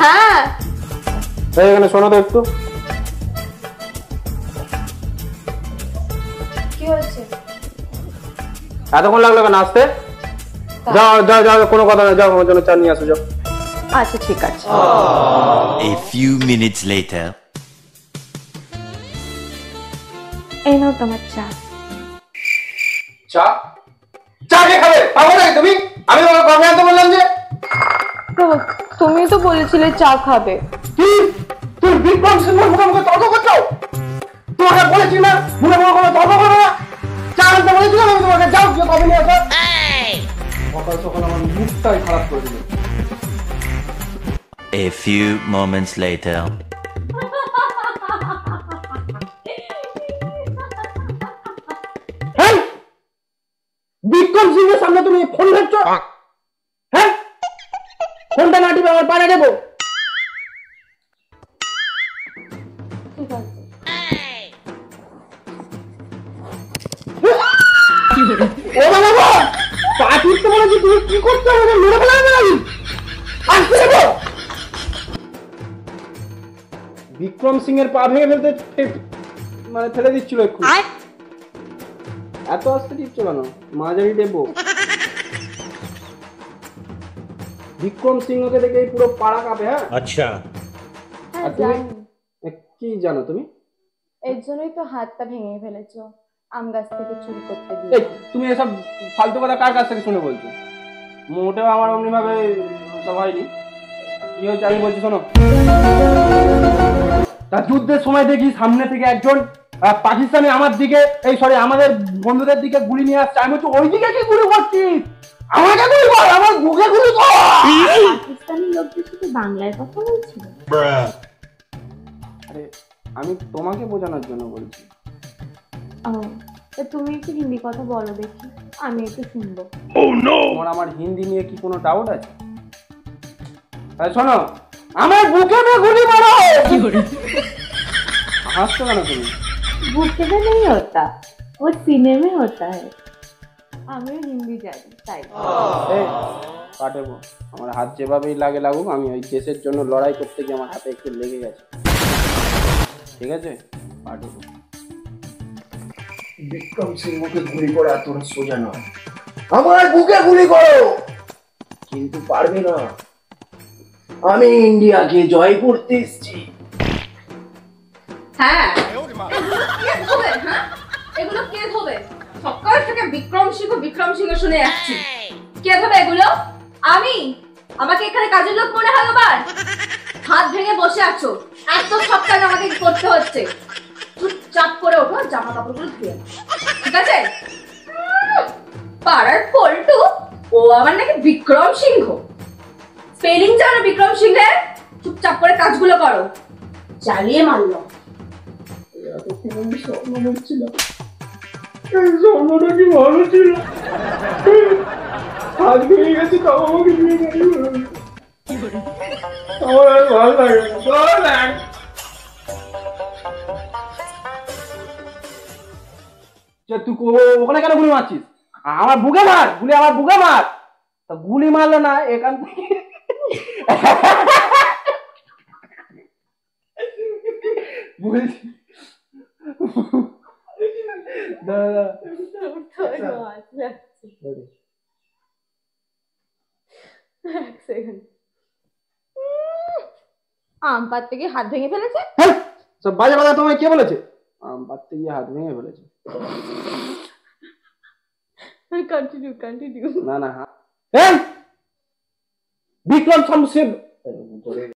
হ্যাঁ এখানে শোনো তো একটু। কি হয়েছে? এতক্ষণ লাগলো কেন আসতে? যাও যাও যাও, কোনো কথা না, যাও আমার জন্য চা নিয়ে আসো যাও। আচ্ছা ঠিক আছে। A few minutes later. এই নাও তোমার চা। চা? চা কে খাবে? পাগল নাকি তুমি? আমি তোমাকে কবে আনতে বললাম যে? তুমি তো বলেছিলে চা খাবে। কি? তুমি বিক্রম সিংহের মুখে মুখে তর্ক করছো? তোমাকে বলেছি না মুখে মুখে কোনো তর্ক করো না। চা আনতে বলেছিলাম আমি তোমাকে, যাও গিয়ে কবে নিয়ে আসো। সকাল সকাল আমার মুখটাই খারাপ করে দিল। A few moments later. হ্যাঁ, বিক্রম সিংহের সামনে তুমি ফোন ধরছো? হ্যাঁ, ফোনটা না টিপে আমার পাড়ে দেবো। ঠিক আছে। ও বাবা, পা টিপতে বলেছি, তুমি কি করছো? আমাকে মেরে ফেলা হবে নাকি? আসতে দেবো। বিক্রম সিংহের পা ভেঙে ফেলতে মানে ফেলে দিচ্ছিল একটু। এত আস্তে টিপছো কেন? মাঝারি দেবো। বিক্রম সিংহকে দেখে পুরো পাড়া কাঁপে। হ্যাঁ আচ্ছা, হ্যাঁ জানি। কি জানো তুমি? এর জন্যই তো হাতটা ভেঙে ফেলেছো আম গাছ থেকে চুরি করতে এই গিয়ে। তুমি এসব ফালতু কথা কার কাছ থেকে শুনে বলছো? মোটেও আমার অমনি ভাবে সব হয়নি। কি হয়েছে আমি বলছি শোনো। তা যুদ্ধের সময় দেখি সামনে থেকে একজন পাকিস্তানি আমার দিকে, এই সরি আমাদের বন্ধুদের দিকে গুলি নিয়ে আসছে। আমি বলছি ওই দিকে কি গুলি করছিস? আমাকে গুলি কর, আমার বুকে গুলি কর। পাকিস্তানি লোকদের সাথে বাংলায় কথা বলছিল। আরে আমি তোমাকে বোঝানোর জন্য বলছি। তা তুমি একটু হিন্দি কথা বলো দেখি, আমি একটু শুনবো। তোমার আমার হিন্দি নিয়ে কি কোনো ডাউট আছে? শোনো, আমার বুকে গুলি মারো। হাসছো কেন তুমি? বুকে में नहीं होता, वो सीने में होता है। আমি হিন্দি জানি তাই। কাটেবো, আমার হাত যেভাবেই লাগে লাগুক, আমি ওই দেশের জন্য লড়াই করতে গিয়ে আমার হাতে একটু লেগে গেছে, ঠিক আছে? কাটেবো। বিক্রম সিংহকে গুলি করা তোর সোজা নয়। আমার বুকে গুলি করো, কিন্তু পারবে না। আমি ইন্ডিয়াকে জয় করতে এসেছি। হ্যাঁ কে ধোবে? হ্যাঁ এগুলো কে ধোবে? সকাল থেকে বিক্রম সিংহ শুনে যাচ্ছি। কে ধোবে এগুলো? আমি? আমাকে এখানে কাজের লোক মনে হয় আবার? হাত ভেঙে বসে আছো, এত সব কাজ আমাকে করতে হচ্ছে। চুপচাপ করে ওঠো, জামা কাপড়গুলো ধুয়ে নাও, ঠিক আছে? পাড়ার পল্টু, ও আবার নাকি বিক্রম সিংহ। স্পেলিং জানো বিক্রম সিংহের? চুপচাপ করে কাজগুলো করো। চালিয়ে মারলো। স্বপ্নটা কি ভালো ছিল? হাত ভেঙে গেছে, তাও আমাকে নিয়ে গাড়ি আমার আর ভালো লাগে না। তুই ওখানে কেন গুলি মারছিস? আমার বুকে মার গুলি, আমার বুকে মার। তা গুলি মারলো না এখান থেকে। আম পাড়তে গিয়ে হাত ভেঙে ফেলেছে। সব বাজে কথা তোমায় কে বলেছে? আম পাড়তে গিয়ে হাত ভেঙে ফেলেছে। কন্টিনিউ। না বিক্রম শামসের